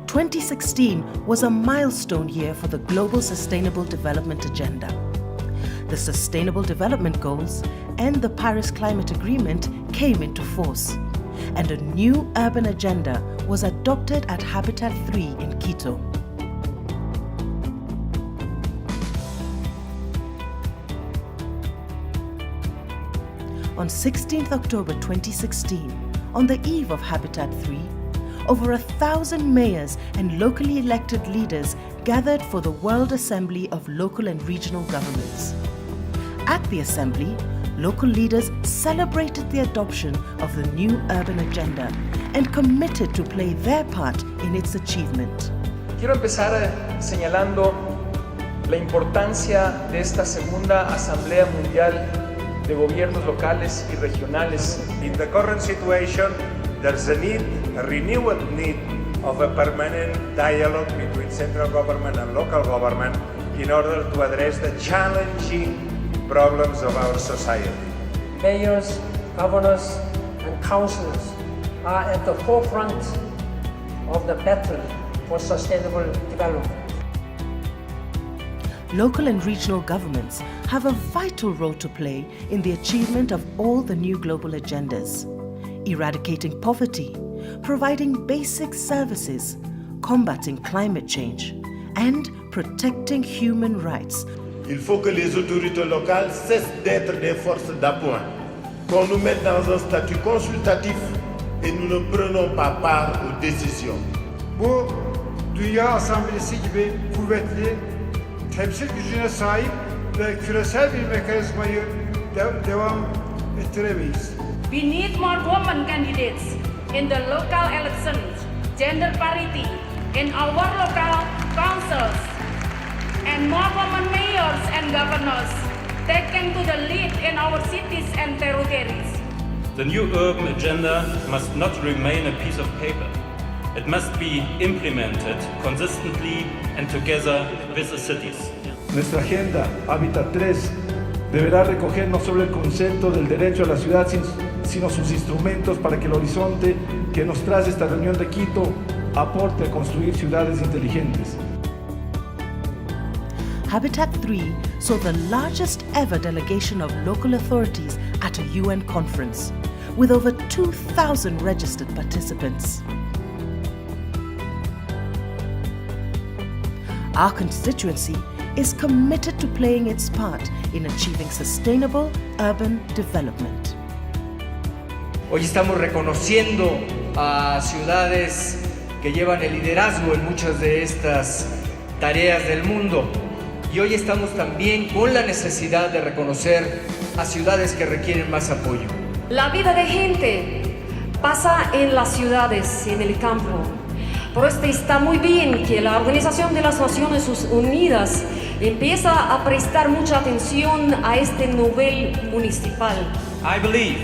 2016 was a milestone year for the Global Sustainable Development Agenda. The Sustainable Development Goals and the Paris Climate Agreement came into force, and a new urban agenda was adopted at Habitat 3 in Quito. On 16th October 2016, on the eve of Habitat 3, over 1,000 mayors and locally elected leaders gathered for the World Assembly of Local and Regional Governments. At the assembly, local leaders celebrated the adoption of the new urban agenda and committed to play their part in its achievement. Quiero empezar señalando la importancia de esta segunda Asamblea Mundial de Gobiernos Locales y Regionales. In the current situation, there's a renewed need of a permanent dialogue between central government and local government in order to address the challenging problems of our society. Mayors, governors, and councils are at the forefront of the battle for sustainable development. Local and regional governments have a vital role to play in the achievement of all the new global agendas, eradicating poverty, providing basic services, combating climate change, and protecting human rights. Il faut que les autorités locales cessent d'être des forces d'appoint, qu'on nous mette dans un statut consultatif et nous ne prenons pas part aux décisions. Bu Dünya Asamblesi gibi kuvvetli, temsil gücüne sahip ve küresel bir mekanizmayı devam ettiremeyiz. We need more women candidates in the local elections, gender parity in our local councils, and more women mayors and governors taken to the lead in our cities and territories. The new urban agenda must not remain a piece of paper. It must be implemented consistently and together with the cities. Nuestra agenda, Habitat 3, deberá recoger no solo el concepto del derecho a la ciudad, sino sus instrumentos para que el horizonte que nos trae esta reunión de Quito aporte a construir ciudades inteligentes. Habitat 3 saw the largest ever delegation of local authorities at a UN conference, with over 2,000 registered participants. Our constituency is committed to playing its part in achieving sustainable urban development. Hoy estamos reconociendo a ciudades que llevan el liderazgo en muchas de estas tareas del mundo. Y hoy estamos también con la necesidad de reconocer a ciudades que requieren más apoyo. La vida de gente pasa en las ciudades, en el campo. Por esto está muy bien que la Organización de las Naciones Unidas empieza a prestar mucha atención a este nivel municipal. I believe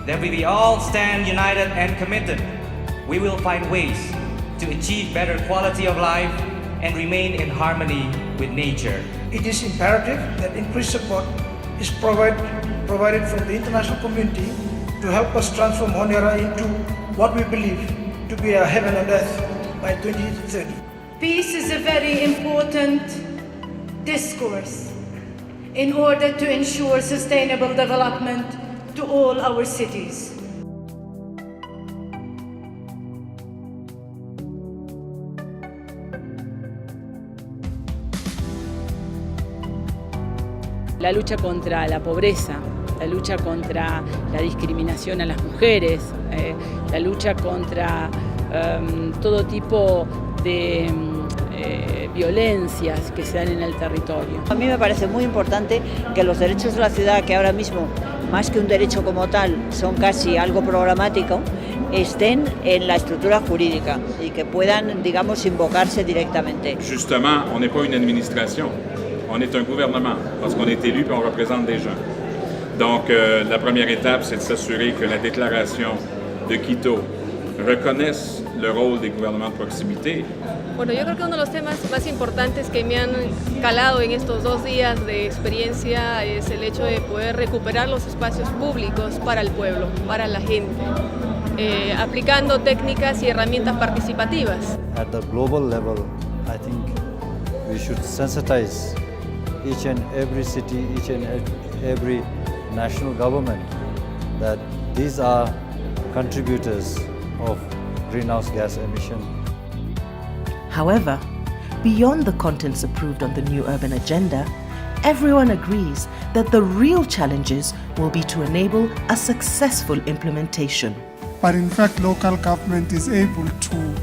that if we all stand united and committed, we will find ways to achieve better quality of life and remain in harmony with nature. It is imperative that increased support is provided from the international community to help us transform Honiara into what we believe to be a heaven on earth by 2030. Peace is a very important discourse in order to ensure sustainable development to all our cities. La lucha contra la pobreza, la lucha contra la discriminación a las mujeres, la lucha contra todo tipo de violencias que se dan en el territorio. A mí me parece muy importante que los derechos de la ciudad, que ahora mismo más que un derecho como tal son casi algo programático, estén en la estructura jurídica y que puedan, digamos, invocarse directamente. Justement, on n'est pas une administration. On est un gouvernement, parce qu'on est élu et on représente des gens. Donc, la première étape, c'est de s'assurer que la déclaration de Quito reconnaisse le rôle des gouvernements de proximité. Bueno, yo creo que uno de los temas más importantes que me han calado en estos 2 días de experiencia es el hecho de poder recuperar los espacios públicos para el pueblo, para la gente. aplicando técnicas y herramientas participativas. At the global level, I think we should sensitize each and every city, each and every national government that these are contributors of greenhouse gas emission. However, beyond the contents approved on the new urban agenda, everyone agrees that the real challenges will be to enable a successful implementation. But in fact, local government is able to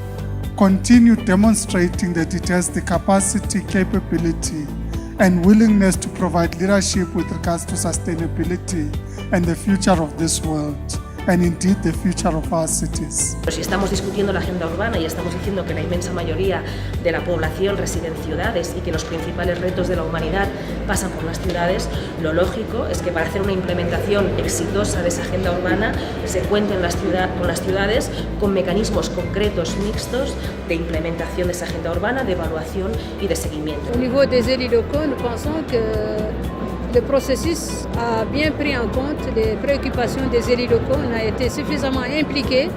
continue demonstrating that it has the capacity, capability, and willingness to provide leadership with regards to sustainability and the future of this world, and indeed the future of our cities. Si estamos discutiendo la agenda urbana y estamos diciendo que la inmensa mayoría de la población reside en ciudades y que los principales retos de la humanidad pasan por las ciudades, lo lógico es que para hacer una implementación exitosa de esa agenda urbana se cuente con las ciudades con mecanismos concretos mixtos de implementación de esa agenda urbana, de evaluación y de seguimiento. Au niveau des élus locaux, nous pensons que le processus a bien pris en compte les préoccupations des élus locaux. On a été suffisamment impliqués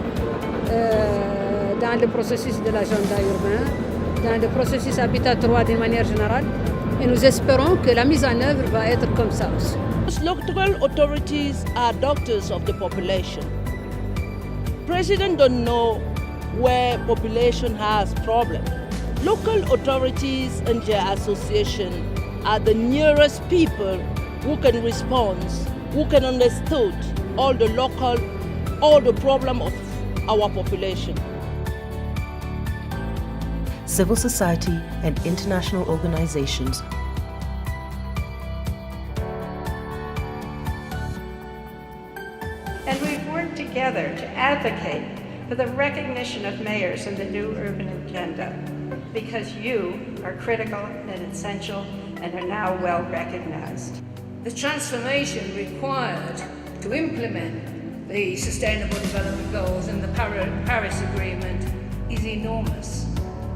dans le processus de l'agenda urbain, dans le processus Habitat 3 d'une manière générale, et nous espérons que la mise en œuvre va être comme ça aussi. Local authorities are doctors of the population. President don't know where population has problem. Local authorities and their association are the nearest people who can respond, who can understand all the problem of our population. Civil society and international organizations and we've worked together to advocate for the recognition of mayors in the new urban agenda, because you are critical and essential and are now well recognized. The transformation required to implement the Sustainable Development Goals and the Paris Agreement is enormous.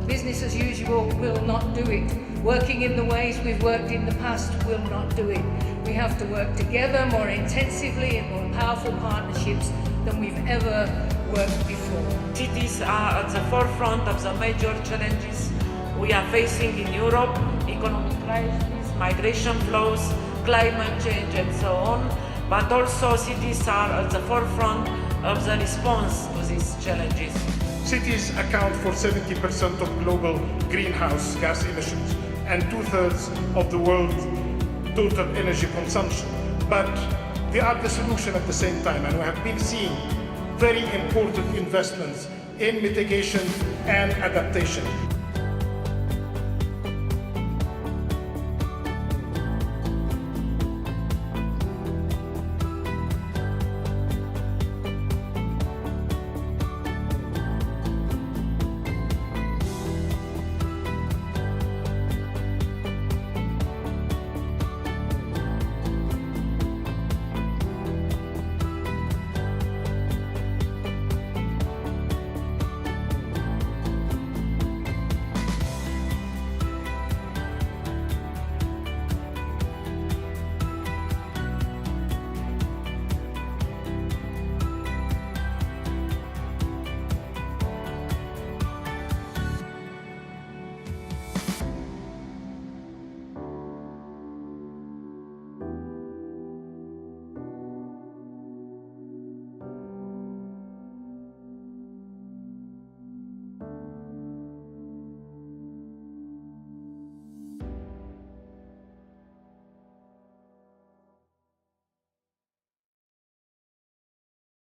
Business as usual will not do it. Working in the ways we've worked in the past will not do it. We have to work together more intensively in more powerful partnerships than we've ever worked before. Cities are at the forefront of the major challenges we are facing in Europe: economic crisis, migration flows, climate change, and so on. But also cities are at the forefront of the response to these challenges. Cities account for 70% of global greenhouse gas emissions and 2/3 of the world's total energy consumption. But they are the solution at the same time, and we have been seeing very important investments in mitigation and adaptation.